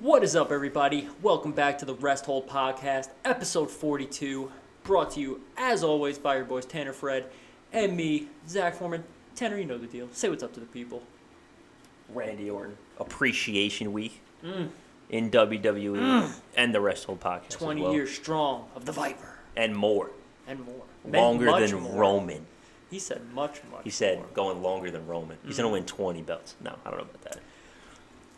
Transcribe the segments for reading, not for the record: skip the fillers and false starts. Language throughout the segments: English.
What is up, everybody? Welcome back to the Rest Hold Podcast, episode 42, brought to you, as always, by your boys Tanner Fred and me, Zach Foreman. Tanner, you know the deal. Say what's up to the people. Randy Orton Appreciation Week in WWE and the Rest Hold Podcast 20 as well. years strong of the Viper. And more. And more. Longer much than more. Roman. He said much He said more. going longer than Roman. He's going to win 20 belts. No, I don't know about that.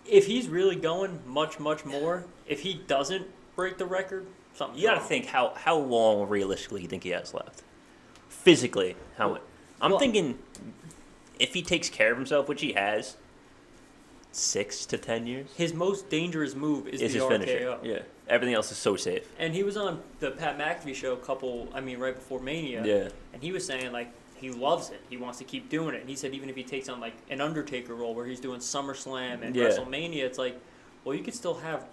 If he's really going much more, if he doesn't break the record, something. You got to think how long realistically you think he has left. Physically, how much? I'm thinking if he takes care of himself, which he has, 6 to 10 years. His most dangerous move is the his RKO. finisher. Yeah. Everything else is so safe. And he was on the Pat McAfee show right before Mania. Yeah. And he was saying, he loves it. He wants to keep doing it. And he said even if he takes on, an Undertaker role where he's doing SummerSlam and WrestleMania, it's you could still have,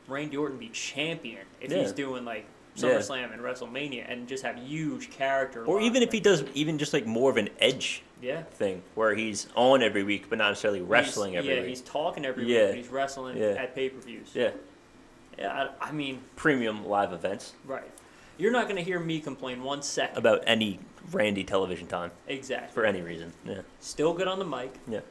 Randy Orton be champion if he's doing, SummerSlam and WrestleMania and just have huge character. Or even if he does just more of an edge thing where he's on every week but not necessarily wrestling every week. Yeah, he's talking every week but he's wrestling at pay-per-views. Yeah. Yeah, I mean... Premium live events. Right. You're not going to hear me complain 1 second. About any Randy television time. Exactly. For any reason, yeah. Still good on the mic. Yeah.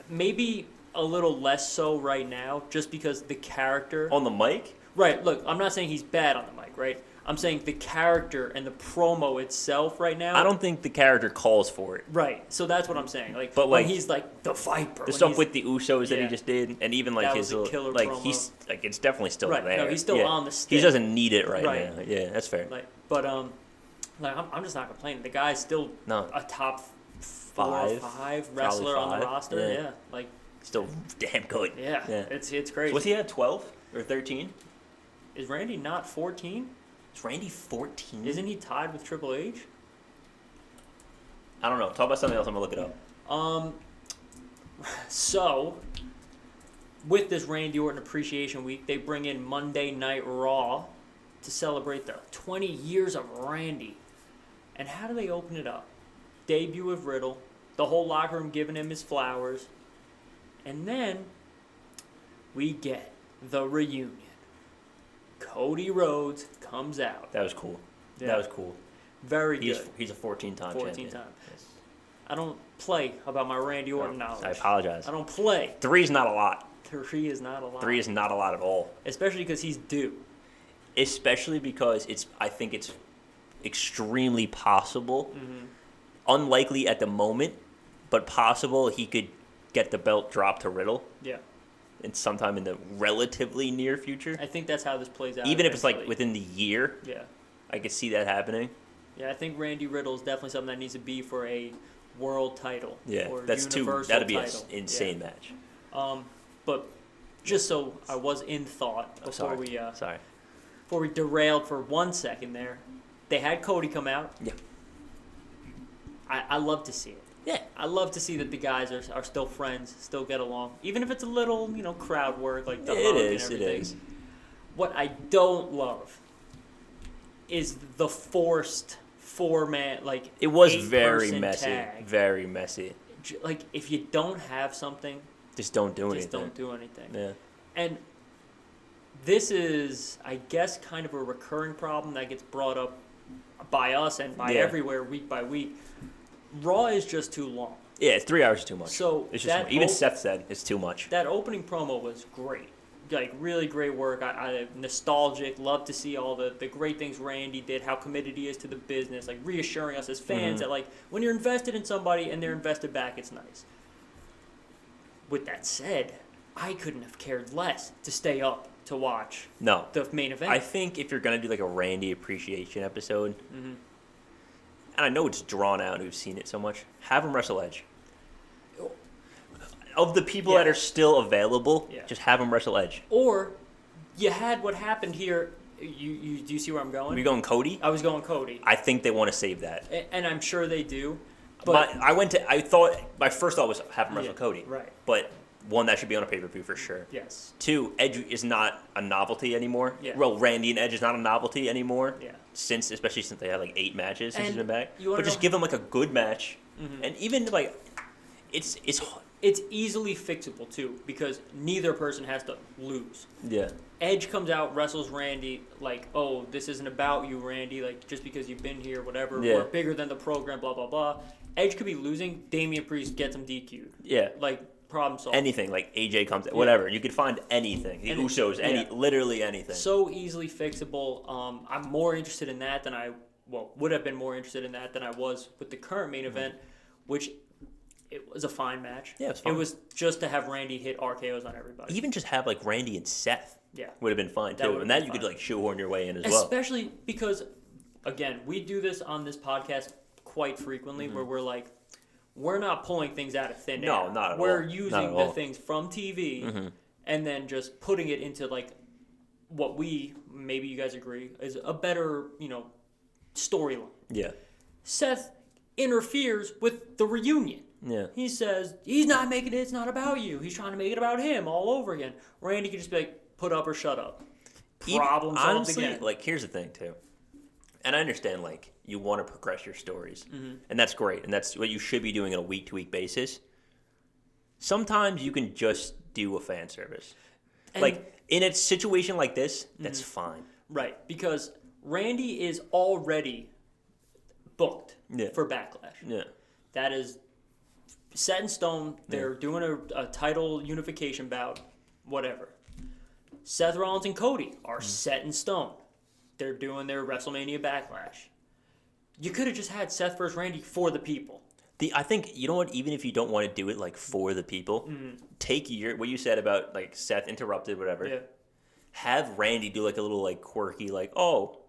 Maybe a little less so right now just because the character... On the mic? Right, look, I'm not saying he's bad on the mic, right? I'm saying the character and the promo itself right now. I don't think the character calls for it. Right, so that's what I'm saying. But when he's the Viper. The stuff with the Usos that he just did, and even that his was a killer promo. he's it's definitely still right. there. No, he's still on the stick. He doesn't need it right now. Yeah, that's fair. I'm just not complaining. The guy's still a top 4 or 5 wrestler on the roster. Yeah, still damn good. Yeah. It's crazy. Was he at 12 or 13? Is Randy not 14? Is Randy 14? Isn't he tied with Triple H? I don't know. Talk about something else. I'm going to look it up. So, with this Randy Orton Appreciation Week, they bring in Monday Night Raw to celebrate the 20 years of Randy. And how do they open it up? Debut of Riddle, the whole locker room giving him his flowers. And then we get the reunion. Cody Rhodes comes out. That was cool. Yeah. That was cool. Very good. He's a 14-time champion. 14 times. Yes. I don't play about my Randy Orton knowledge. I apologize. I don't play. 3 is not a lot. 3 is not a lot. 3 is not a lot at all. Especially because he's due. Especially because I think it's extremely possible, unlikely at the moment, but possible he could get the belt dropped to Riddle. Yeah. And sometime in the relatively near future. I think that's how this plays out. Even if it's within the year. Yeah. I could see that happening. Yeah, I think Randy Riddle is definitely something that needs to be for a world title. Yeah, or that'd be an insane match. But just so I was in thought before we derailed for 1 second there, they had Cody come out. Yeah. I love to see it. Yeah. I love to see that the guys are still friends, still get along, even if it's a little, crowd work the hug and everything. It is. What I don't love is the forced 4-man it was very messy, tag. very messy. If you don't have something, just don't do anything. Just don't do anything. Yeah. And this is, I guess, kind of a recurring problem that gets brought up by us and by everywhere week by week. Raw is just too long. Yeah, it's 3 hours is too much. So it's just even Seth said it's too much. That opening promo was great. Really great work. I nostalgic. Love to see all the great things Randy did, how committed he is to the business, reassuring us as fans that when you're invested in somebody and they're invested back, it's nice. With that said, I couldn't have cared less to stay up to watch the main event. I think if you're going to do a Randy appreciation episode, and I know it's drawn out and we've seen it so much, have him wrestle Edge. Of the people that are still available, just have him wrestle Edge. Or you had what happened here. Do you see where I'm going? Are you going Cody? I was going Cody. I think they want to save that. And I'm sure they do. But my first thought was have him wrestle Cody. Right. But 1, that should be on a pay-per-view for sure. Yes. 2, Edge is not a novelty anymore. Yeah. Well, Randy and Edge is not a novelty anymore. Yeah. Especially since they had 8 matches since he's been back. But just give him a good match. And even it's it's easily fixable too because neither person has to lose. Yeah. Edge comes out, wrestles Randy like, oh, this isn't about you, Randy. Like just because you've been here, whatever. Yeah. We're bigger than the program. Blah blah blah. Edge could be losing. Damian Priest gets him DQ'd. Yeah. Like problem solved. Anything like AJ comes, whatever. You could find anything. The Usos, literally anything. So easily fixable. I'm more interested in that than would have been more interested in that than I was with the current main event, which it was a fine match. Yeah, it was fine. It was just to have Randy hit RKOs on everybody. Even just have like Randy and Seth. Yeah. Would have been fine too. And that you could like shoehorn your way in as well. Especially because, again, we do this on this podcast quite frequently where we're like, we're not pulling things out of thin air. No, not at all. We're using the things from TV and then just putting it into like what maybe you guys agree, is a better, storyline. Yeah. Seth interferes with the reunion. Yeah. He says, he's not making it, it's not about you. He's trying to make it about him all over again. Randy could just be like, put up or shut up. Problem solved honestly, again. like, here's the thing, too. And I understand, like, you want to progress your stories. And that's great. And that's what you should be doing on a week-to-week basis. Sometimes you can just do a fan service. And like, in a situation like this, that's fine. Right. Because Randy is already booked for Backlash. Yeah. That is set in stone. They're doing a title unification bout, whatever. Seth Rollins and Cody are set in stone. They're doing their WrestleMania Backlash. You could have just had Seth versus Randy for the people. I think, you know what, even if you don't want to do it, like, for the people, take what you said about, like, Seth interrupted, whatever. Yeah. Have Randy do, like, a little, like, quirky, like, oh,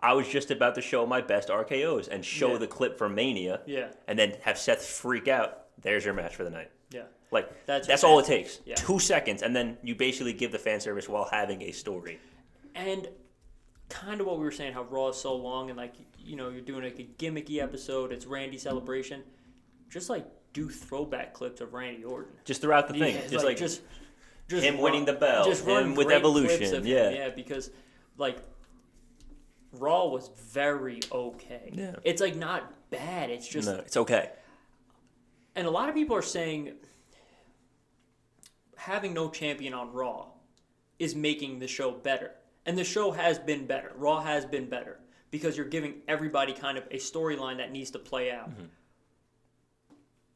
I was just about to show my best RKOs and show the clip from Mania. Yeah. And then have Seth freak out. There's your match for the night. Yeah. Like, That's all it takes. Yeah. 2 seconds, and then you basically give the fan service while having a story. And kind of what we were saying, how Raw is so long, and, like, you're doing, like, a gimmicky episode. It's Randy celebration. Just, like, do throwback clips of Randy Orton. Just throughout the thing. Yeah, just him winning the belt. Just him with Evolution. Yeah, because, like, Raw was very okay. Yeah. It's, like, not bad. It's just... No, it's okay. And a lot of people are saying having no champion on Raw is making the show better. And the show has been better. Raw has been better. Because you're giving everybody kind of a storyline that needs to play out.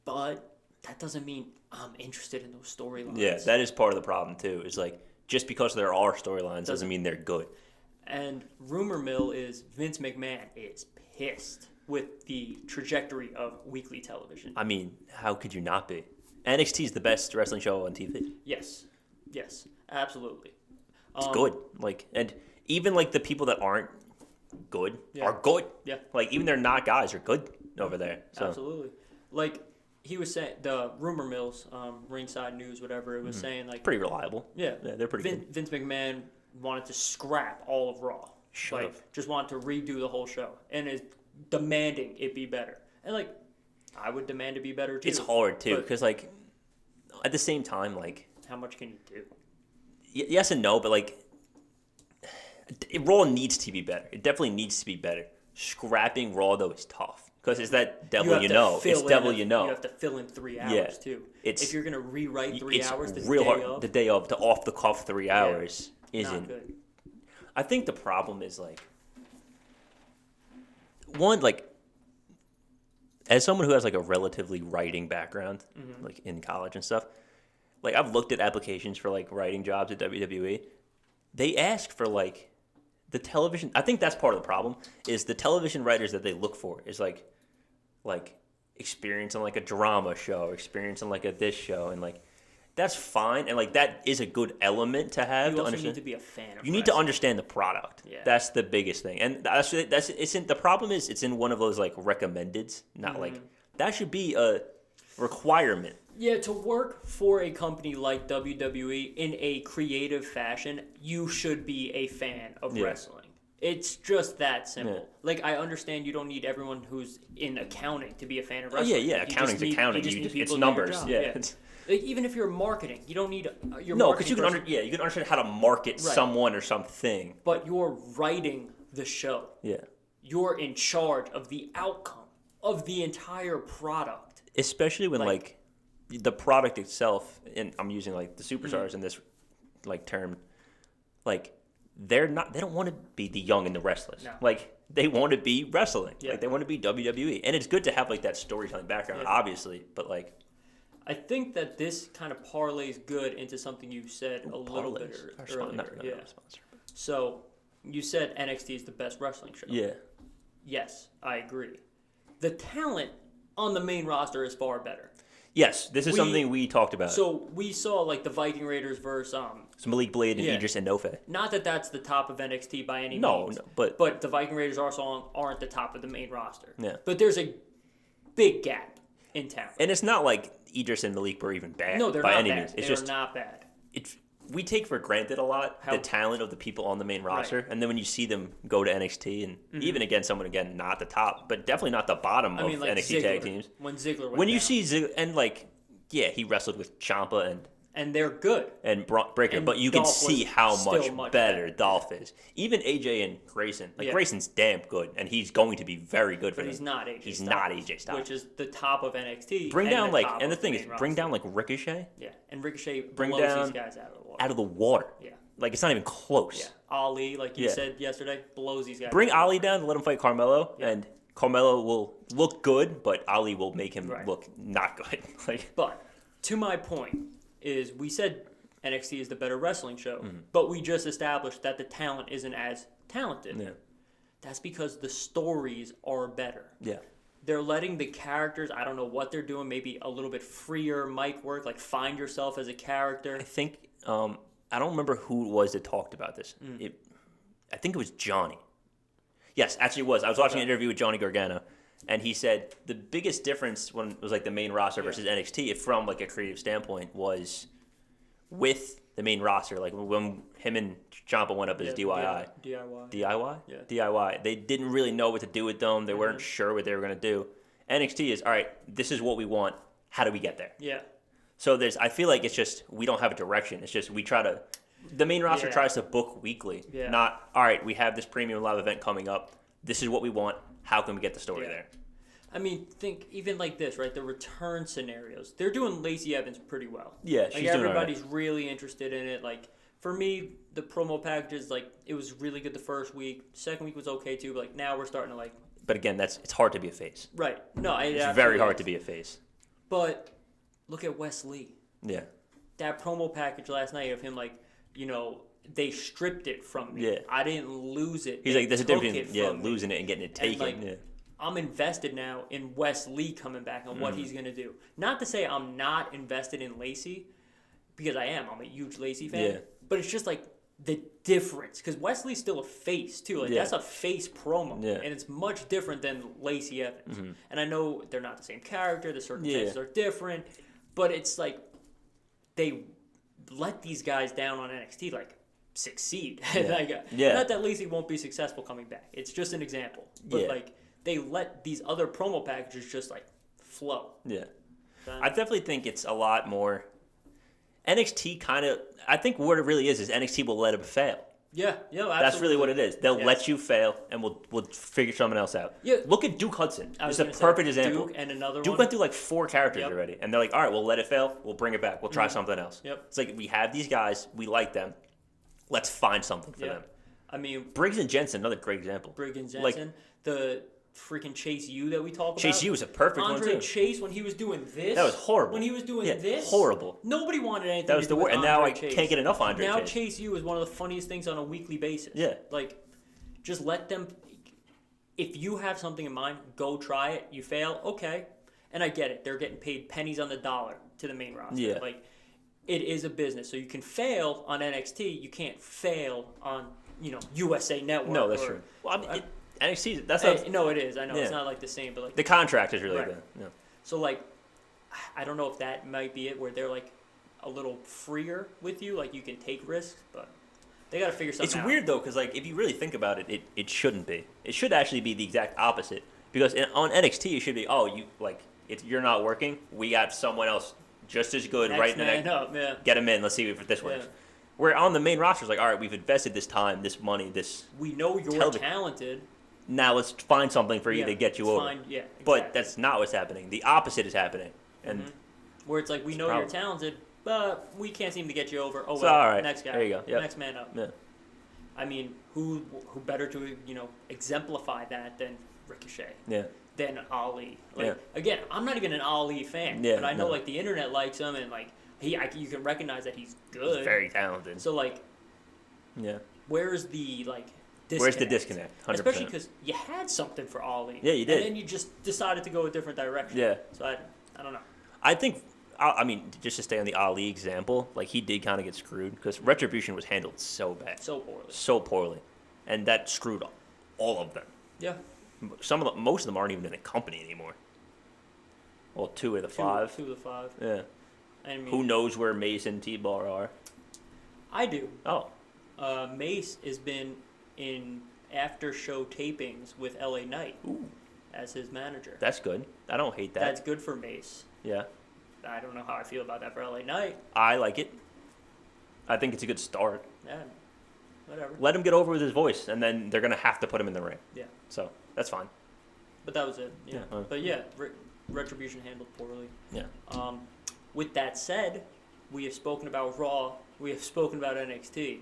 But that doesn't mean I'm interested in those storylines. Yeah, that is part of the problem, too. Is like, just because there are storylines doesn't mean they're good. And rumor mill is Vince McMahon is pissed with the trajectory of weekly television. I mean, how could you not be? NXT is the best wrestling show on TV. Yes, absolutely. It's good. Like, and even like the people that aren't good are good. Yeah. Like, even they're not guys are good over there. So. Absolutely. Like, he was saying, the rumor mills, Ringside News, whatever, it was saying, like... Pretty reliable. Yeah. They're pretty good. Vince McMahon wanted to scrap all of Raw. Should've. Like, just wanted to redo the whole show. And is demanding it be better. And, like, I would demand it be better, too. It's hard, too, because, like, at the same time, like... How much can you do? Yes and no, but, like... Raw needs to be better. It definitely needs to be better. Scrapping Raw, though, is tough. Because it's that devil you know. It's devil you know. You have to fill in 3 hours, too. If you're going to rewrite 3 hours it's real hard. The day of, to off-the-cuff 3 hours isn't. Not good. I think the problem is, like... One, like... As someone who has, like, a relatively writing background, like, in college and stuff, like, I've looked at applications for, like, writing jobs at WWE. They ask for, like... The television, I think that's part of the problem, is the television writers that they look for is like experience on like a drama show, experience on like this show, and like that's fine, and like that is a good element to have. You to also understand. need to be a fan of You need to understand the product. Yeah. That's the biggest thing, and the problem is it's in one of those like recommendeds, not like that should be a requirement. Yeah, to work for a company like WWE in a creative fashion, you should be a fan of wrestling. It's just that simple. Yeah. Like, I understand you don't need everyone who's in accounting to be a fan of wrestling. Yeah, accounting's accounting. It's numbers. Yeah. Like, even if you're marketing, you don't need your no, because marketing you can understand how to market someone or something. But you're writing the show. Yeah. You're in charge of the outcome of the entire product. Especially when like the product itself, and I'm using like the superstars in this like term, like they don't want to be the young and the restless. No. Like they want to be wrestling. Yeah. Like they want to be WWE, and it's good to have like that storytelling background, obviously. But like, I think that this kind of parlays good into something you said a little bit earlier. So you said NXT is the best wrestling show. Yeah. Yes, I agree. The talent on the main roster is far better. Yes, this is something we talked about. So we saw like the Viking Raiders versus So Malik Blade and Idris and Nofe. Not that that's the top of NXT by any means. No, but the Viking Raiders also aren't the top of the main roster. Yeah. But there's a big gap in talent. And it's not like Idris and Malik were even bad. No, they're by not any bad. means. It's they're just not bad. We take for granted a lot the talent of the people on the main roster, and then when you see them go to NXT and even against someone not the top, but definitely not the bottom of like NXT Ziggler, tag teams. When Ziggler went when you down. see Ziggler, and like he wrestled with Ciampa and they're good. And Breaker, and but you Dolph can see how much better better. Dolph is. Even AJ and Grayson. Grayson's damn good, and he's going to be very good for But them. he's not AJ He's Styles, not AJ Styles. which is the top of NXT. Bring down and the thing is, roster. bring down like Ricochet. Yeah, and Ricochet Bring blows down these guys out of the water. Out of the water. Yeah. Like it's not even close. Yeah. Ali, like you said yesterday, blows these guys. Bring out Ali down and let him fight Carmelo, and Carmelo will look good, but Ali will make him look not good. But to my point is, we said NXT is the better wrestling show, but we just established that the talent isn't as talented. Yeah. That's because the stories are better. Yeah. They're letting the characters, I don't know what they're doing, maybe a little bit freer mic work, like find yourself as a character. I think, I don't remember who it was that talked about this. I think it was Johnny. Yes, actually it was. I was watching an interview with Johnny Gargano, and he said the biggest difference when it was like the main roster versus NXT, from like a creative standpoint, was with the main roster. Like when him and Ciampa went up as DIY. DIY? Yeah. DIY. They didn't really know what to do with them. They weren't sure what they were going to do. NXT is, all right, this is what we want. How do we get there? Yeah. So I feel like it's just, we don't have a direction. It's just, the main roster tries to book weekly. Yeah. Not, all right, we have this premium live event coming up. This is what we want. How can we get the story there? I mean, think even like this, right? The return scenarios. They're doing Lacey Evans pretty well. Yeah, like she's doing everybody's really interested in it. Like for me, the promo packages, like it was really good the first week. Second week was okay too. But like now we're starting to like. But again, it's hard to be a face. Right. No, it's very hard to be a face. But look at Wes Lee. Yeah. That promo package last night of him, like, they stripped it from me. Yeah. I didn't lose it. He's like, there's a difference between losing it and getting it taken. And, like, I'm invested now in Wes Lee coming back and what he's going to do. Not to say I'm not invested in Lacey, because I am. I'm a huge Lacey fan. Yeah. But it's just like the difference. Because Wes Lee's still a face, too. Like, that's a face promo. Yeah. And it's much different than Lacey Evans. And I know they're not the same character. The circumstances are different. But it's like they let these guys down on NXT, like, succeed. Not that Lacey won't be successful coming back. It's just an example. But, like, they let these other promo packages just, like, flow. Yeah. I definitely think it's a lot more. NXT kind of, I think what it really is NXT will let them fail. Yeah, absolutely. That's really what it is. They'll let you fail, and we'll figure something else out. Yeah. Look at Duke Hudson. It's a perfect example. Duke and another one. Duke went through like 4 characters already, and they're like, all right, we'll let it fail. We'll bring it back. We'll try something else. Yep. It's like we have these guys. We like them. Let's find something for them. I mean, Briggs and Jensen, another great example. Briggs and Jensen, the freaking Chase U that we talk about. Chase U was a perfect one too. Chase, when he was doing this. That was horrible. When he was doing this. Horrible. Nobody wanted anything that was to do the with and now I Chase. can't get enough Andre now Chase. Chase U is one of the funniest things on a weekly basis. Yeah. Like, just let them. If you have something in mind, go try it. You fail, okay. And I get it. They're getting paid pennies on the dollar to the main roster. Yeah. Like, it is a business. So you can fail on NXT. You can't fail on, USA Network. No, that's true. Well, I mean, NXT, that's no, it is. I know it's not like the same, but like the contract is really good. Yeah. So like, I don't know if that might be it, where they're like a little freer with you, like you can take risks, but they got to figure something out. It's weird though, because like if you really think about it, it shouldn't be. It should actually be the exact opposite. Because on NXT, it should be, you're not working. We got someone else just as good right now. Get him in. Let's see if this works. Where on the main roster, it's like, all right, we've invested this time, this money, this. We know you're talented. Now let's find something for you to get you over. Exactly. But that's not what's happening. The opposite is happening. And Where it's like, we know you're talented, but we can't seem to get you over. Oh, well, all right. next guy. There you go. Yep. Next man up. Yeah. I mean, who better to, exemplify that than Ricochet? Yeah. Than Ali. Again, I'm not even an Ali fan, but I know the internet likes him, and you can recognize that he's good. He's very talented. So where's the disconnect? Where's the disconnect? 100%. Especially because you had something for Ali. Yeah, you did. And then you just decided to go a different direction. Yeah. So I don't know. I think, just to stay on the Ali example, he did kind of get screwed because Retribution was handled so bad. So poorly. And that screwed all of them. Yeah. Most of them aren't even in a company anymore. Well, 2 of the 5. 2 of the 5. Yeah. I mean, who knows where Mace and T-Bar are? I do. Oh. Mace has been in after-show tapings with LA Knight as his manager. That's good. I don't hate that. That's good for Mace. Yeah. I don't know how I feel about that for LA Knight. I like it. I think it's a good start. Yeah. Whatever. Let him get over with his voice, and then they're going to have to put him in the ring. Yeah. So, that's fine. But that was it. Yeah. But yeah, Retribution handled poorly. Yeah. With that said, we have spoken about Raw. We have spoken about NXT.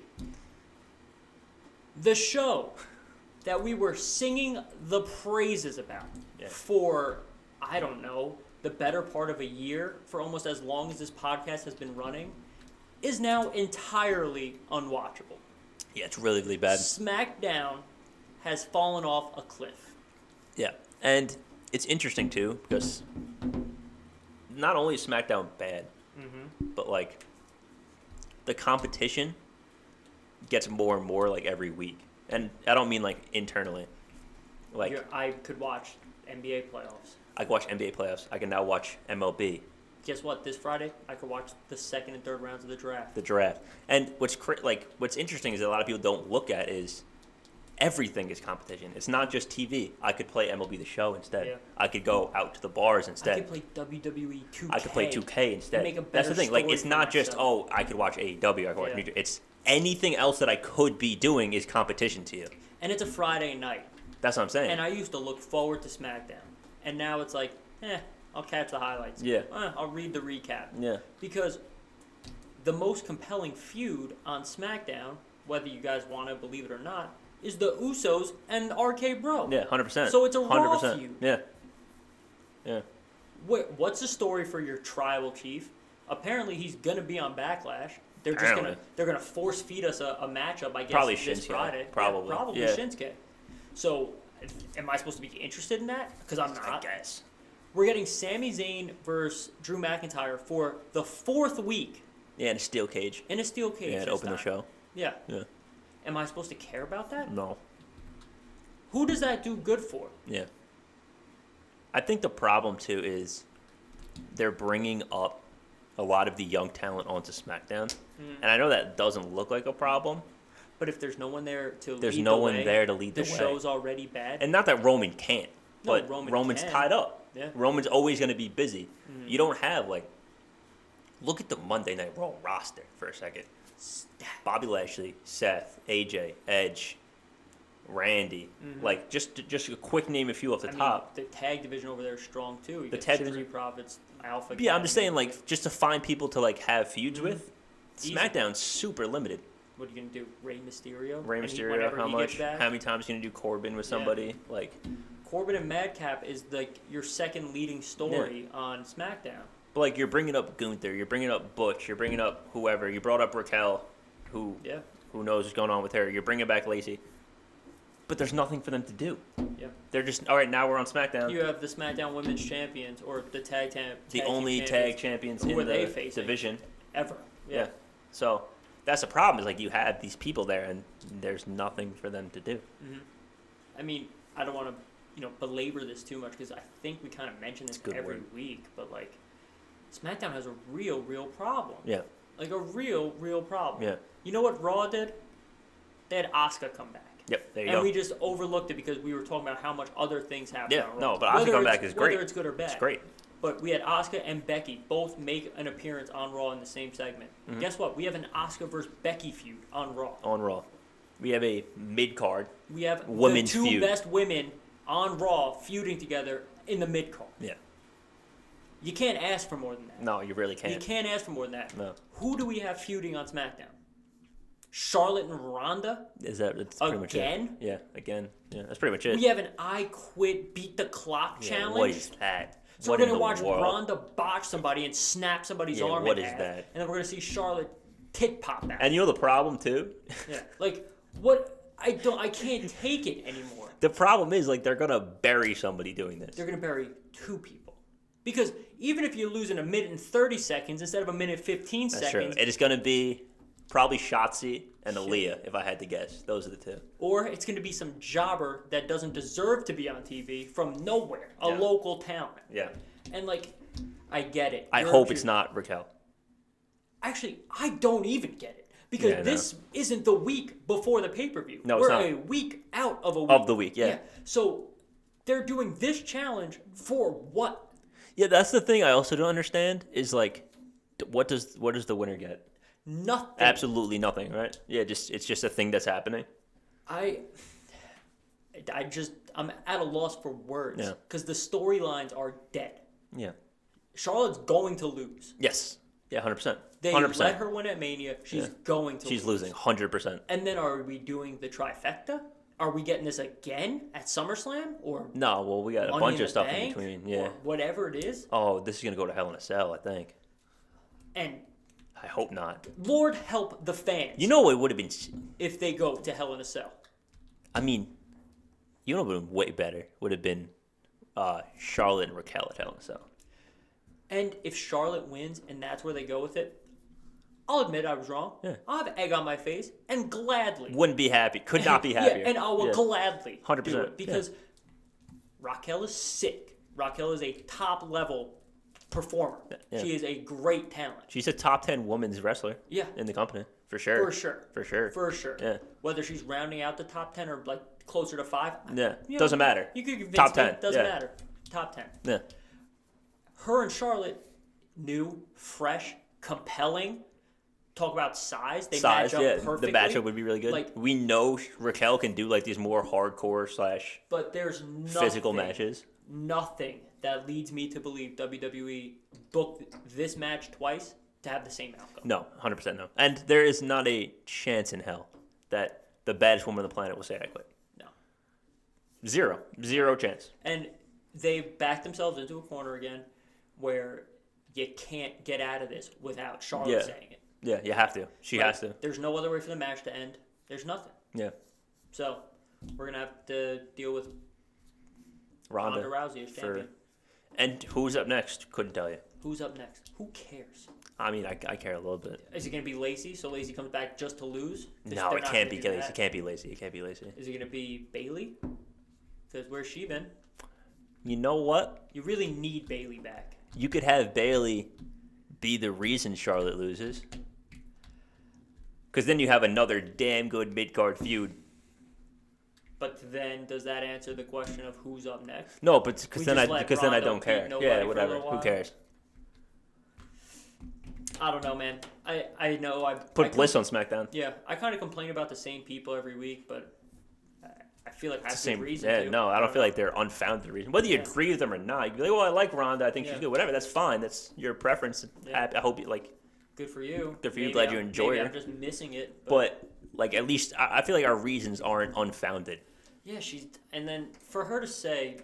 The show that we were singing the praises about for, I don't know, the better part of a year, for almost as long as this podcast has been running, is now entirely unwatchable. Yeah, it's really, really bad. Smackdown has fallen off a cliff. Yeah, and it's interesting, too, because not only is SmackDown bad, but, the competition gets more and more, every week. And I don't mean, internally. I could watch NBA playoffs. I can watch NBA playoffs. I can now watch MLB. Guess what? This Friday, I could watch the 2nd and 3rd rounds of the draft. The draft. And what's interesting is that a lot of people don't look at is everything is competition. It's not just TV. I could play MLB The Show instead. Yeah. I could go out to the bars instead. I could play WWE 2K. I could play 2K instead. Make a That's the thing. It's not just, myself. I could watch AEW. I could watch New Japan. It's anything else that I could be doing is competition to you. And it's a Friday night. That's what I'm saying. And I used to look forward to SmackDown. And now it's I'll catch the highlights. Yeah. I'll read the recap. Yeah. Because the most compelling feud on SmackDown, whether you guys want to believe it or not, is the Usos and RK Bro. Yeah, 100%. So it's a 100%. Raw feud. Yeah. Yeah. What's the story for your tribal chief? Apparently he's gonna be on Backlash. They're gonna force feed us a matchup, I guess, probably this Shinsuke. Friday. Probably. Yeah, probably Shinsuke. So, am I supposed to be interested in that? Because I'm not. I guess. We're getting Sami Zayn versus Drew McIntyre for the 4th week. Yeah, in a steel cage. In a steel cage. Yeah, to open the show. Yeah. Yeah. Am I supposed to care about that? No. Who does that do good for? Yeah. I think the problem, too, is they're bringing up a lot of the young talent onto SmackDown. And I know that doesn't look like a problem. But if there's no one there to lead the way. There's no one there to lead the way. The show's already bad. And not that Roman can't. No, but Roman's tied up. Yeah. Roman's always going to be busy. You don't have, look at the Monday Night Raw roster for a second. Bobby Lashley, Seth, AJ, Edge, Randy. Just a quick name a few off the top. The tag division over there is strong, too. You the got tag Street division. Profits, Alpha. Yeah, I'm just saying, just to find people to, have feuds with, SmackDown's super limited. What are you going to do? Rey Mysterio? Rey Mysterio, how much? How many times are you going to do Corbin with somebody? Yeah. Corbin and Madcap is your second leading story on SmackDown. But you're bringing up Gunther, you're bringing up Butch, you're bringing up whoever. You brought up Raquel, who knows what's going on with her. You're bringing back Lacey. But there's nothing for them to do. Yeah. They're just, all right, now we're on SmackDown. You have the SmackDown Women's Champions or the tag only tag champions in the division. Ever. Yeah. So that's the problem is you have these people there and there's nothing for them to do. Mm-hmm. I mean, I don't want to belabor this too much because I think we kind of mention this every week, but SmackDown has a real problem. Yeah. A real problem. Yeah. You know what Raw did? They had Asuka come back. Yep, there you go. go. And we just overlooked it because we were talking about how much other things happen on Raw. No, but Asuka come back is great. Whether it's good or bad. It's great. But we had Asuka and Becky both make an appearance on Raw in the same segment. Mm-hmm. Guess what? We have an Asuka versus Becky feud on Raw. On Raw. We have a mid-card. We have women's the two feud. best women on Raw feuding together in the mid-card. Yeah. You can't ask for more than that. No, you really can't. You can't ask for more than that. No. Who do we have feuding on SmackDown? Charlotte and Ronda? That's pretty much it. Again? Yeah, again. Yeah, that's pretty much it. We have an I Quit, Beat the Clock challenge. What is that? So we're going to watch Ronda botch somebody and snap somebody's arm what in is half. that? And then we're going to see Charlotte tit pop out. And you know the problem too? Yeah. Like, what? I can't take it anymore. The problem is, like, they're going to bury somebody doing this. They're going to bury 2 people. Because even if you lose in a minute and 30 seconds instead of a minute 15 That's seconds. true. It is going to be probably Shotzi and Aaliyah, if I had to guess. Those are the 2. Or it's going to be some jobber that doesn't deserve to be on TV from nowhere. A local talent. Yeah. And, like, I get it. I hope it's not Raquel. Actually, I don't even get it. Because this isn't the week before the pay-per-view. No, it's not. We're a week out of a week. Of the week, yeah. So they're doing this challenge for what? Yeah, that's the thing I also don't understand is, like, what does the winner get? Nothing. Absolutely nothing, right? Yeah, it's just a thing that's happening. I'm at a loss for words. Yeah. Because the storylines are dead. Yeah. Charlotte's going to lose. Yes. Yeah, 100%. They 100%. let her win at Mania. She's going to lose. She's losing, 100%. And then are we doing the trifecta? Are we getting this again at SummerSlam? Or No, well, we got a Money bunch in of the stuff Bank? in between. Yeah. Or whatever it is. Oh, this is going to go to Hell in a Cell, I think. And I hope not. Lord help the fans. You know what would have been... if they go to Hell in a Cell. I mean, you know what would have been way better? Would have been Charlotte and Raquel at Hell in a Cell. And if Charlotte wins and that's where they go with it, I'll admit I was wrong. Yeah. I'll have egg on my face and gladly. Wouldn't be happy. Could not be happier. Yeah, and I will gladly 100%, do it because Raquel is sick. Raquel is a top level performer. Yeah. She is a great talent. She's a top 10 women's wrestler. Yeah. In the company, for sure. For sure. For sure. For sure. Yeah. Whether she's rounding out the top 10 or like closer to 5. Yeah. You know, Doesn't matter. You could convince Top me. 10. Doesn't Yeah. matter. Top 10. Yeah. Her and Charlotte, new, fresh, compelling. Talk about size. They match up perfectly. The matchup would be really good. Like, we know Raquel can do like these more hardcore / but there's nothing, physical matches. Nothing that leads me to believe WWE booked this match twice to have the same outcome. No, 100% no. And there is not a chance in hell that the baddest woman on the planet will say I quit. No. Zero chance. And they've backed themselves into a corner again where you can't get out of this without Charlotte saying it. Yeah, you have to. She has to. There's no other way for the match to end. There's nothing. Yeah. So, we're going to have to deal with Ronda Rousey as champion. And who's up next? Couldn't tell you. Who's up next? Who cares? I mean, I care a little bit. Is it going to be Lacey? So Lacey comes back just to lose? No, it can't be Lacey. It can't be Lacey. It can't be Lacey. Is it going to be Bayley? Because where's she been? You know what? You really need Bayley back. You could have Bayley be the reason Charlotte loses. Because then you have another damn good mid-card feud. But then, does that answer the question of who's up next? No, but because then I Ronda don't care. Yeah, whatever. Who cares? I don't know, man. I know I put Bliss on SmackDown. Yeah, I kind of complain about the same people every week, but I feel like I have the same reason to. to. No, I don't feel like they're unfounded reason. Whether you agree with them or not, you can be like, well, I like Ronda. I think she's good. Whatever, that's fine. That's your preference. Yeah. I hope you like. Good for you. Good for you. Glad you enjoy her. I'm just missing it. But like, at least I feel like our reasons aren't unfounded. Yeah, and then for her to say,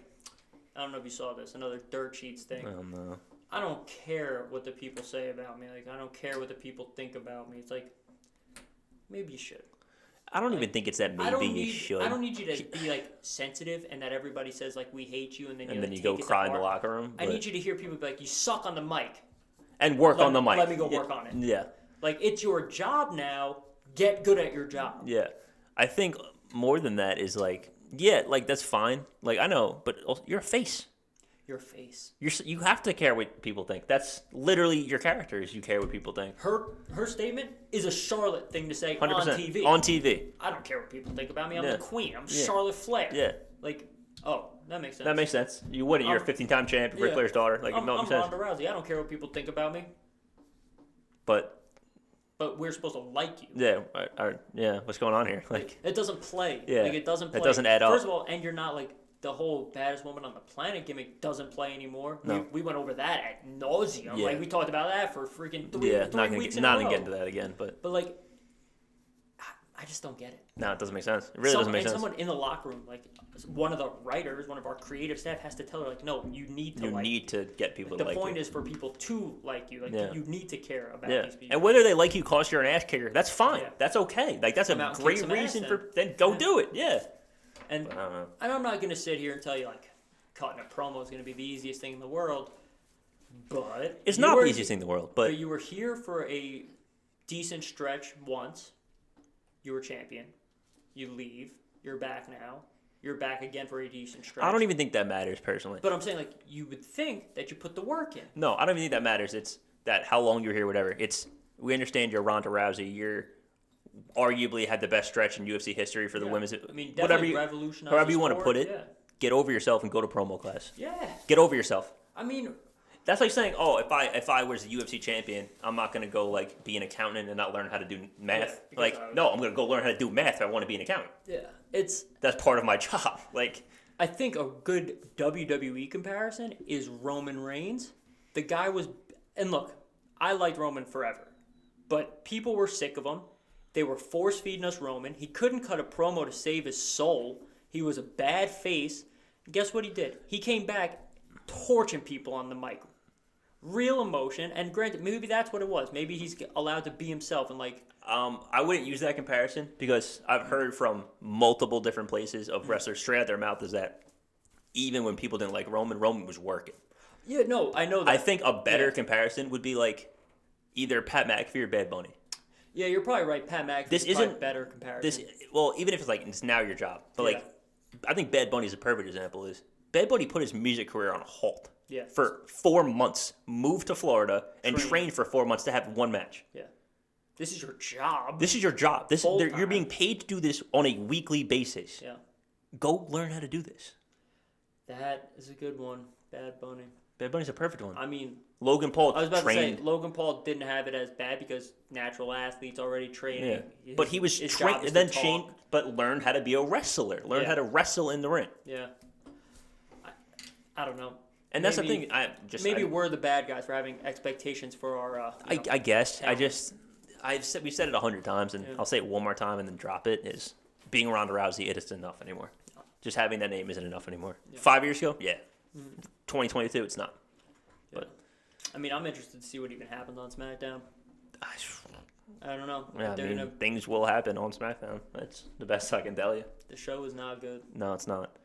I don't know if you saw this, another dirt sheets thing. Oh no. I don't care what the people say about me. Like, I don't care what the people think about me. It's like, maybe you should. I don't even think it's that maybe you should. I don't need you to be like sensitive and that everybody says like we hate you and then you go cry in the locker room. I need you to hear people be like, you suck on the mic. And work on the mic. Let me go work on it. Yeah. Like, it's your job now. Get good at your job. Yeah. I think more than that is like, yeah, like that's fine. Like, I know, but also, you're a face. Your face. You have to care what people think. That's literally your character is you care what people think. Her statement is a Charlotte thing to say 100%. on TV. On TV. I don't care what people think about me. I'm the queen. I'm Charlotte Flair. Yeah. Like, oh, that makes sense. That makes sense. You wouldn't. You're a 15-time champ, Ric Flair's daughter. Like, I'm makes Ronda Rousey. I don't care what people think about me. But we're supposed to like you. Yeah. Yeah. What's going on here? Like, it doesn't play. Yeah. Like, it doesn't play. It doesn't add up. First of all, and you're not like the whole baddest woman on the planet gimmick doesn't play anymore. No. We went over that at nauseum. Yeah. Like, we talked about that for freaking three weeks in a not row. gonna get into that again, but like, I just don't get it. no, it doesn't make sense. It really doesn't make sense. And someone in the locker room, like one of the writers, one of our creative staff, has to tell her, like, no, you need to get people like, to like the point you. is for people to like you. Like, you need to care about these people. And whether they like you cost you're an ass kicker, that's fine. Yeah. That's okay. Like, that's a great reason for then go do it. Yeah. And I don't know. I'm not going to sit here and tell you, like, cutting a promo is going to be the easiest thing in the world. But it's not the easiest thing in the world. But you were here for a decent stretch once. You were champion. You leave. You're back now. You're back again for a decent stretch. I don't even think that matters personally. But I'm saying, like, you would think that you put the work in. No, I don't even think that matters. It's that how long you're here, whatever. We understand you're Ronda Rousey. You're arguably had the best stretch in UFC history for the women's. I mean, whatever definitely revolutionized however you the want to sport, put it. Get over yourself and go to promo class. Yeah. Get over yourself. I mean, that's like saying, oh, if I was a UFC champion, I'm not gonna go like be an accountant and not learn how to do math. No, I'm gonna go learn how to do math if I want to be an accountant. Yeah, that's part of my job. Like, I think a good WWE comparison is Roman Reigns. The guy was, and look, I liked Roman forever, but people were sick of him. They were force feeding us Roman. He couldn't cut a promo to save his soul. He was a bad face. And guess what he did? He came back torching people on the mic. Real emotion, and granted, maybe that's what it was. Maybe he's allowed to be himself and like. I wouldn't use that comparison because I've heard from multiple different places of wrestlers straight out their mouth is that even when people didn't like Roman was working. Yeah, no, I know that. I think a better comparison would be like either Pat McAfee or Bad Bunny. Yeah, you're probably right. Pat McAfee is probably a better comparison. Even if it's now your job, but I think Bad Bunny is a perfect example. Is Bad Bunny put his music career on hold for 4 months, moved to Florida, and trained for 4 months to have one match. Yeah. This is your job. This is your job. You're being paid to do this on a weekly basis. Yeah. Go learn how to do this. That is a good one. Bad Bunny. Bad Bunny's a perfect one. I mean, Logan Paul I was about trained. to say, Logan Paul didn't have it as bad because natural athletes already training. Yeah. But he was trained and then changed, but learned how to be a wrestler. Learned how to wrestle in the ring. Yeah. I don't know. And that's the thing. We're the bad guys for having expectations for our. I guess. We've said it 100 times, and I'll say it one more time and then drop it. Is being Ronda Rousey, it isn't enough anymore. No. Just having that name isn't enough anymore. Yeah. 5 years ago, 2022, it's not. Yeah. But I mean, I'm interested to see what even happens on SmackDown. I don't know. Yeah, things will happen on SmackDown. That's the best I can tell you. The show is not good. No, it's not.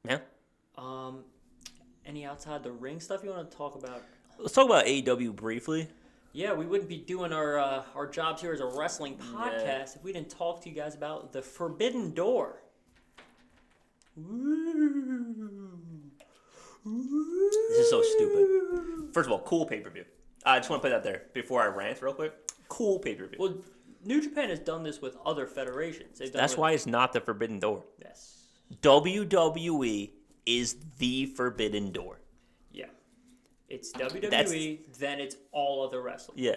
Yeah. Any outside the ring stuff you want to talk about? Let's talk about AEW briefly. Yeah, we wouldn't be doing our jobs here as a wrestling podcast if we didn't talk to you guys about the Forbidden Door. This is so stupid. First of all, cool pay-per-view. I just want to put that there before I rant real quick. Cool pay-per-view. Well, New Japan has done this with other federations. That's why it's not the Forbidden Door. Yes. WWE is the Forbidden Door. Yeah. It's WWE, then it's all other wrestling. Yeah.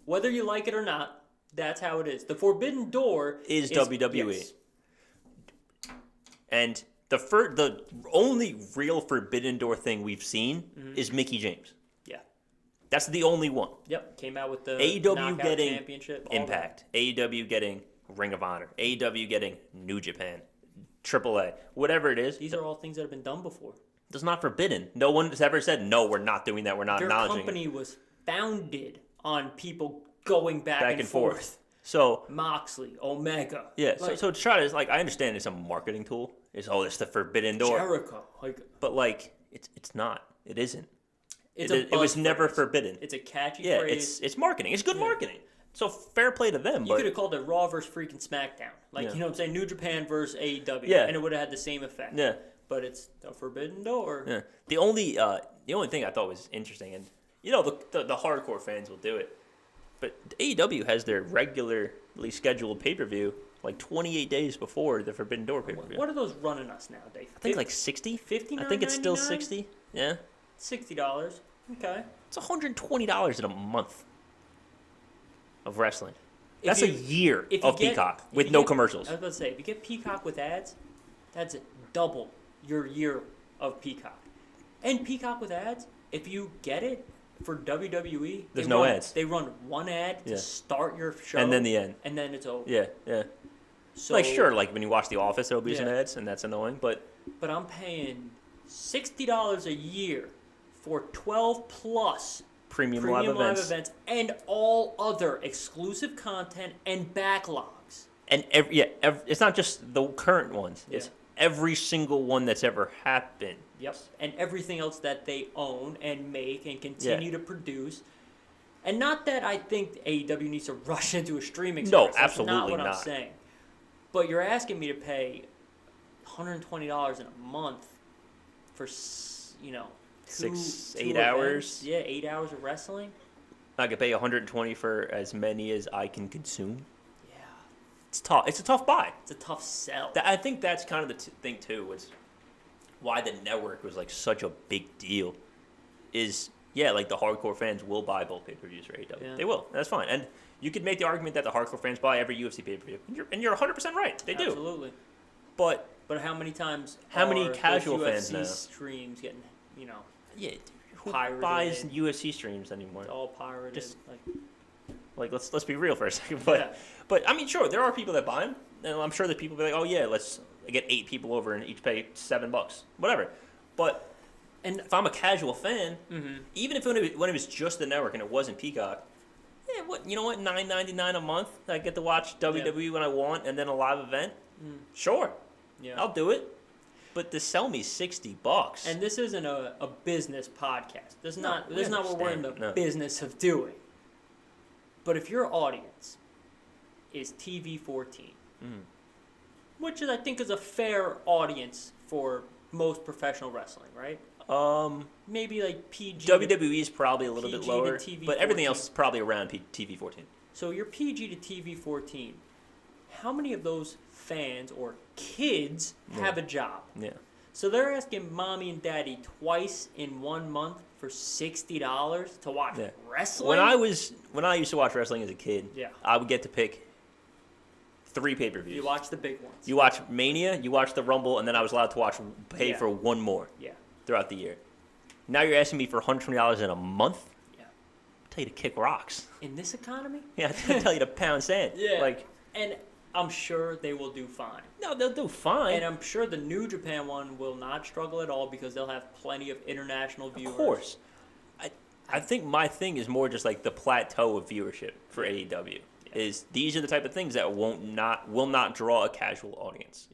Whether you like it or not, that's how it is. The Forbidden Door is WWE. Yes. And the only real Forbidden Door thing we've seen is Mickie James. Yeah. That's the only one. Yep. Came out with the AEW getting championship. Impact. AEW getting Ring of Honor. AEW getting New Japan. AAA. Whatever it is. These are all things that have been done before. It's not forbidden. No one has ever said, no, we're not doing that. We're not acknowledging it. Their company was founded on people going back and forth. So Moxley, Omega. Yeah, so to try to, I understand it's a marketing tool. It's the Forbidden Door. Jericho. But, it's not. It isn't. It was never forbidden. It's a catchy phrase. It's marketing. It's good marketing. So fair play to them. You could have called it Raw versus freaking SmackDown. You know what I'm saying? New Japan versus AEW. Yeah. And it would have had the same effect. Yeah. But it's the Forbidden Door. Yeah. The only thing I thought was interesting, and the hardcore fans will do it, but AEW has their regularly scheduled pay-per-view 28 days before the Forbidden Door pay-per-view. What are those running us now, Dave? I think 60. $59.99? I think it's still 60. Yeah. $60. Okay. It's $120 in a month of wrestling. That's a year of Peacock with no commercials. I was about to say, if you get Peacock with ads, that's double your year of Peacock. And Peacock with ads, if you get it for WWE, there's no ads. They run one ad to start your show. And then the end. And then it's over. Yeah. So, like, sure, like when you watch The Office, there'll be some ads, and that's annoying, but I'm paying $60 a year for 12+ premium live events and all other exclusive content and backlogs. And it's not just the current ones. Yeah. It's every single one that's ever happened. Yep. And everything else that they own and make and continue to produce. And not that I think AEW needs to rush into a streaming service. No, absolutely not what I'm saying. But you're asking me to pay $120 in a month for, 8 hours. Yeah, 8 hours of wrestling. I could pay $120 for as many as I can consume. Yeah. It's tough. It's a tough buy. It's a tough sell. I think that's kind of the thing, too, was why the network was, like, such a big deal is, like, the hardcore fans will buy both pay-per-views for AEW. Yeah. They will. That's fine. And you could make the argument that the hardcore fans buy every UFC pay-per-view. And you're 100% right. They do. Absolutely. But how many times how many casual fans UFC now? Streams getting, Yeah, who pirated buys UFC streams anymore? It's all pirated. Just, like let's be real for a second. But I mean, sure, there are people that buy them, and I'm sure that people be like, oh yeah, let's get 8 people over and each pay $7, whatever. But if I'm a casual fan, even if when it was just the network and it wasn't Peacock, you know what, $9.99 a month, I get to watch WWE when I want, and then a live event. Sure, I'll do it. But to sell me $60, and this isn't a business podcast. This is not what we're in the business of doing. But if your audience is TV 14, which I think is a fair audience for most professional wrestling, right? Maybe like PG. WWE is probably a little bit lower, TV but everything else is probably around TV 14. So your PG to TV 14. How many of those fans or kids have a job? Yeah. So they're asking mommy and daddy twice in 1 month for $60 to watch wrestling? When I used to watch wrestling as a kid, I would get to pick 3 pay-per-views. You watch the big ones. You watch Mania, you watch the Rumble, and then I was allowed to pay for one more throughout the year. Now you're asking me for $120 in a month? Yeah. I'll tell you to kick rocks. In this economy? Yeah, I'll tell you to pound sand. Yeah. And I'm sure they will do fine. No, they'll do fine. And I'm sure the New Japan one will not struggle at all because they'll have plenty of international viewers. Of course. I think my thing is more just like the plateau of viewership for AEW. Is these are the type of things that will not draw a casual audience.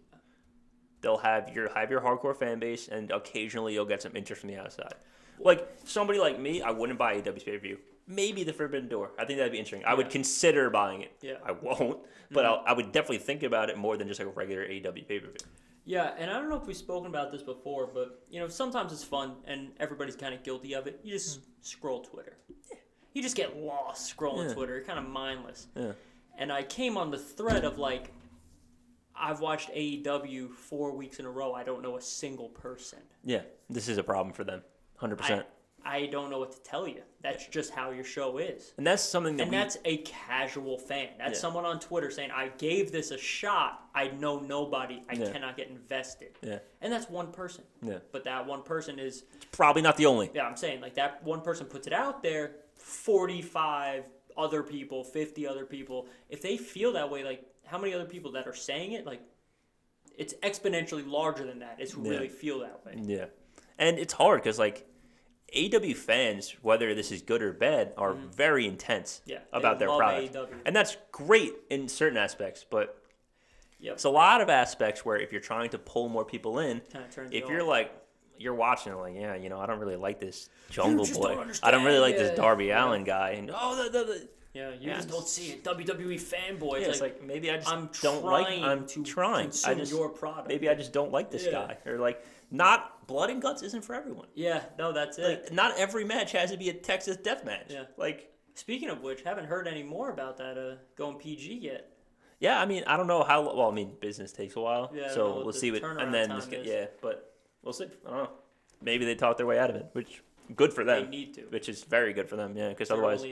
They'll have your hardcore fan base, and occasionally you'll get some interest from the outside. Like somebody like me, I wouldn't buy AEW's pay-per-view. Maybe the Forbidden Door. I think that'd be interesting. I would consider buying it. Yeah. I won't, but I would definitely think about it more than just like a regular AEW pay-per-view. Yeah, and I don't know if we've spoken about this before, but sometimes it's fun, and everybody's kind of guilty of it. You just scroll Twitter. Yeah. You just get lost scrolling Twitter. You're kind of mindless. Yeah. And I came on the thread of I've watched AEW 4 weeks in a row. I don't know a single person. Yeah, this is a problem for them, 100%. I don't know what to tell you. That's just how your show is. And that's something that that's a casual fan. That's someone on Twitter saying, I gave this a shot. I know nobody. I cannot get invested. Yeah. And that's one person. Yeah. But that one person is... It's probably not the only. Yeah, I'm saying, that one person puts it out there, 45 other people, 50 other people. If they feel that way, how many other people that are saying it, it's exponentially larger than that. It's really feel that way. Yeah. And it's hard because, AEW fans, whether this is good or bad, are very intense about their product. AEW. And that's great in certain aspects, but it's a lot of aspects where if you're trying to pull more people in, if you're you're watching it I don't really like this Jungle Boy. I don't really like this Darby Allin guy. And you just don't see it. WWE fanboy. Yeah, it's maybe I just don't like. I'm trying. Your product. Maybe I just don't like this guy, or not blood and guts isn't for everyone. Yeah, no, that's it. Not every match has to be a Texas death match. Yeah. Speaking of which, haven't heard any more about that going PG yet. Yeah, I mean, I don't know how. Well, I mean, business takes a while, so we'll see what. And then but we'll see. I don't know. Maybe they talk their way out of it, which. Good for them. They need to. Which is very good for them, because otherwise,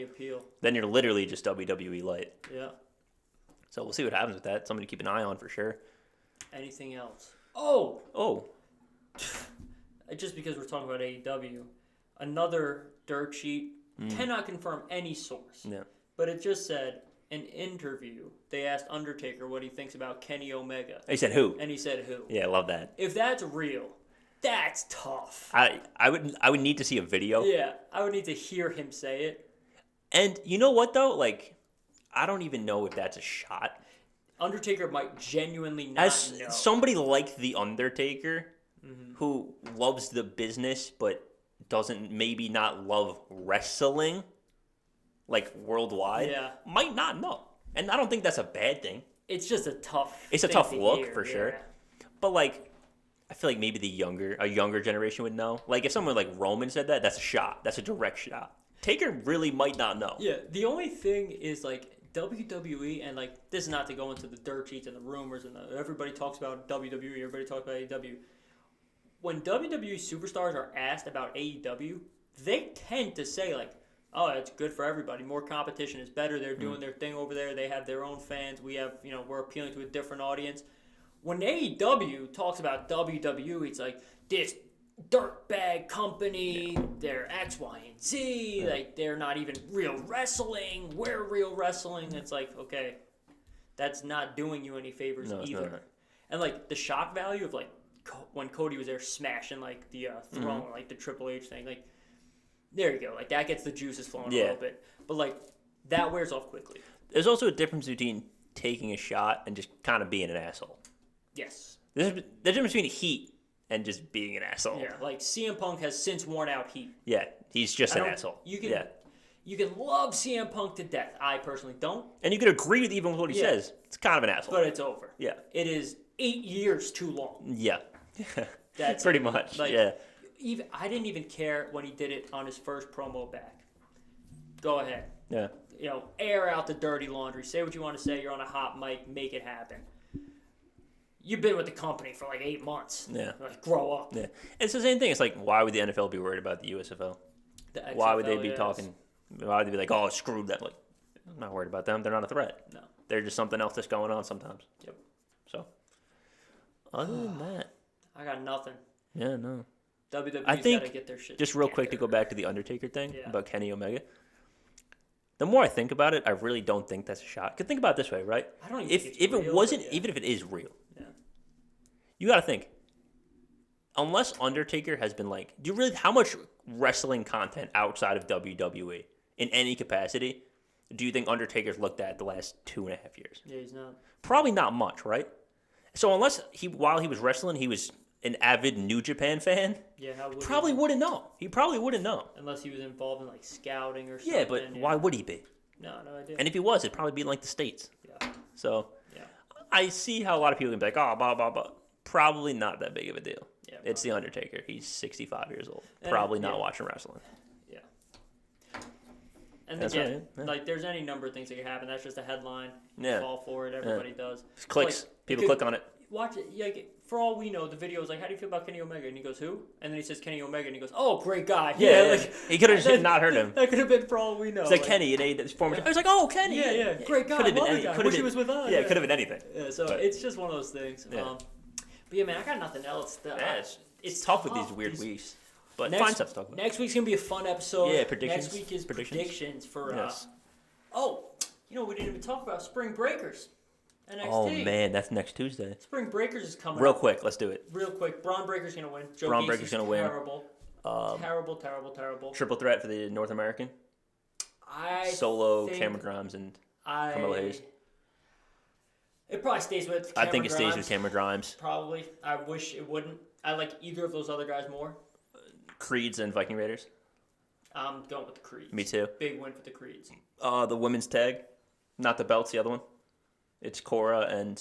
then you're literally just WWE light. Yeah. So we'll see what happens with that. Something to keep an eye on for sure. Anything else? Oh. Just because we're talking about AEW, another dirt sheet cannot confirm any source. Yeah. But it just said an interview. They asked Undertaker what he thinks about Kenny Omega. He said who? And he said who. Yeah, I love that. If that's real, that's tough. I would need to see a video. Yeah, I would need to hear him say it. And you know what though? Like, I don't even know if that's a shot. Undertaker might genuinely not know. As somebody like the Undertaker, who loves the business but doesn't maybe not love wrestling, like worldwide, might not know. And I don't think that's a bad thing. It's just a tough. It's a tough look hear, for sure. But like, I feel like maybe a younger generation would know. Like if someone like Roman said that, that's a shot. That's a direct shot. Taker really might not know. Yeah. The only thing is like WWE, and like this is not to go into the dirt sheets and the rumors and everybody talks about WWE, everybody talks about AEW. When WWE superstars are asked about AEW, they tend to say like, "Oh, it's good for everybody. More competition is better. They're doing their thing over there. They have their own fans. We have, we're appealing to a different audience." When AEW talks about WWE, it's like this dirtbag company. They're X, Y, and Z. Like they're not even real wrestling. We're real wrestling. It's like, okay, that's not doing you any favors either. Not. And like the shock value of like when Cody was there smashing like the throne, like the Triple H thing, like there you go, like that gets the juices flowing a little bit. But like that wears off quickly. There's also a difference between taking a shot and just kind of being an asshole. Yes. There's a difference between heat and just being an asshole. Yeah, like CM Punk has since worn out heat. Yeah, he's just an asshole. You can love CM Punk to death. I personally don't. And you can agree with even with what he says. It's kind of an asshole. But it's over. Yeah. It is 8 years too long. Yeah. That's pretty much. Like, yeah. Even I didn't even care when he did it on his first promo back. Go ahead. Yeah. Air out the dirty laundry. Say what you want to say. You're on a hot mic. Make it happen. You've been with the company for like 8 months. Yeah. Like, grow up. Yeah. It's the same thing. It's like, why would the NFL be worried about the USFL? Why would they be talking? Why would they be like, oh, screw them? Like, I'm not worried about them. They're not a threat. No. They're just something else that's going on sometimes. Yep. So, other than that. I got nothing. Yeah, no. WWE's I think, got to get their shit just real together. quick to go back to the Undertaker thing about Kenny Omega. The more I think about it, I really don't think that's a shot. Because think about it this way, right? I don't even if think if it's it real, wasn't, but even if it is real, yeah. you got to think. Unless Undertaker has been like, do you really, how much wrestling content outside of WWE in any capacity do you think Undertaker's looked at the last 2.5 years? Yeah, he's not. Probably not much, right? So unless while he was wrestling, he was an avid New Japan fan, yeah, how would probably wouldn't know. He probably wouldn't know. Unless he was involved in like scouting or something. Yeah, but why would he be? No idea. And if he was, it'd probably be in like the States. Yeah. So yeah. I see how a lot of people can be like, oh, blah, blah, blah. Probably not that big of a deal. Yeah, it's The Undertaker. He's 65 years old. Probably not watching wrestling. Yeah. And that's again, right. like there's any number of things that can happen. That's just a headline. Yeah. Fall for it. Everybody does. Clicks. Like, people click on it. Watch it. Yeah, for all we know, the video is like, how do you feel about Kenny Omega? And he goes, who? And then he says Kenny Omega, and he goes, oh, great guy. Yeah, like, he could have not heard him. That could have been for all we know. It's like Kenny, former. I was like, oh, Kenny. Yeah. Great guy. Love the guy. Wish he was with us. Yeah, it could have been anything. Yeah, so it's just one of those things. Yeah. But yeah, man, I got nothing else. It's tough with these weird weeks. But find stuff to talk about. Next week's going to be a fun episode. Yeah, predictions. Next week is predictions for... Yes. We didn't even talk about Spring Breakers. NXT. Oh, man, that's next Tuesday. Spring Breakers is coming Real up. quick, let's do it. Real quick. Braun Breaker's going to win. Braun Breaker's going to win. Terrible. Triple threat for the North American. Solo, Cameron Grimes, and Carmelo Hayes. It probably stays with Cameron I think it Grimes. stays with Cameron Grimes. Probably. I wish it wouldn't. I like either of those other guys more. Creeds and Viking Raiders. I'm going with the Creeds. Me too. Big win for the Creeds. The women's tag. Not the belts, the other one. It's Cora and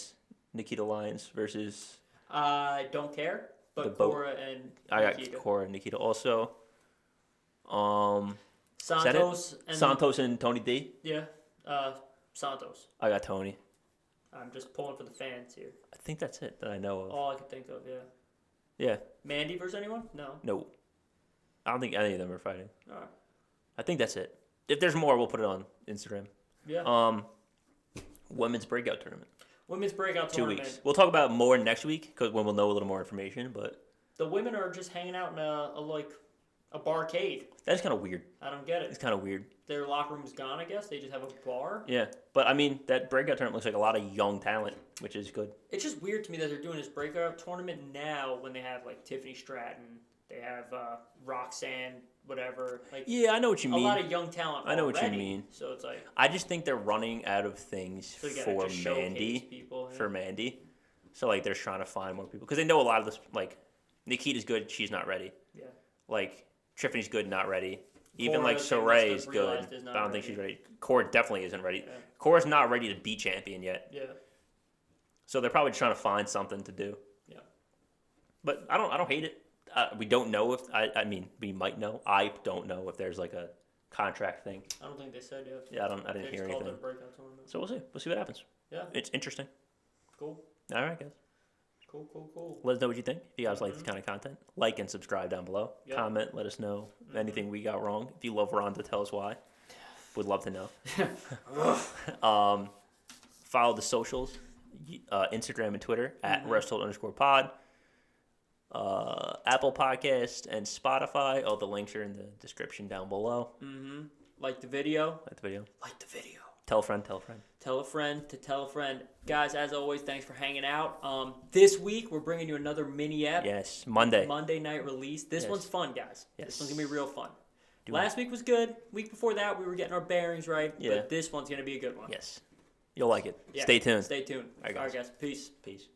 Nikita Lyons versus... I don't care, but Cora and Nikita. I got Cora and Nikita also. Santos and Tony D? Yeah. Santos. I got Tony. I'm just pulling for the fans here. I think that's it that I know of. All I can think of, yeah. Yeah. Mandy versus anyone? No. I don't think any of them are fighting. All right. I think that's it. If there's more, we'll put it on Instagram. Yeah. Women's breakout tournament. Women's breakout 2 tournament. weeks. We'll talk about more next week because when we'll know a little more information. But the women are just hanging out in a barcade. that's kind of weird. I don't get it. It's kind of weird. Their locker room's gone, I guess. They just have a bar. Yeah, but I mean that breakout tournament looks like a lot of young talent, which is good. It's just weird to me that they're doing this breakout tournament now when they have like Tiffany Stratton, they have Roxanne, whatever. Like Yeah, I know what you mean. A lot of young talent. I know already. what you mean. So it's like I just think they're running out of things so for Mandy. People, yeah. For Mandy, so like they're trying to find more people because they know a lot of this. Like Nikita's good, she's not ready. Yeah. Like Tiffany's good, not ready. Even Cora, like Saray's good, realized is but not I don't think ready. she's ready. Cora definitely isn't ready. Yeah. Cora's not ready to be champion yet. Yeah. So they're probably just trying to find something to do. Yeah. But I don't hate it. We don't know if I mean we might know. I don't know if there's like a contract thing. I don't think they said yet. Yeah, I didn't They hear just called anything. it a breakout tournament. So we'll see. We'll see what happens. Yeah. It's interesting. Cool. All right, guys. Cool. Let us know what you think. If you guys like this kind of content, like and subscribe down below. Yep. Comment. Let us know anything we got wrong. If you love Ronda, tell us why. Would love to know. Follow the socials, Instagram and Twitter at @WrestleTold_pod. Apple Podcast and Spotify. All the links are in the description down below. Mm-hmm. Like the video. Like the video. Like the video. Tell a friend. Tell a friend. Tell a friend to tell a friend. Guys, as always, thanks for hanging out. This week, we're bringing you another mini-ep. Yes, Monday. Monday night release. This Yes. one's fun, guys. Yes. This one's going to be real fun. Do Last week was good. Week before that, we were getting our bearings right. Yeah. But this one's going to be a good one. Yes. You'll like it. Yeah. Stay tuned. Stay tuned. All right, All right, guys. guys. Peace. Peace.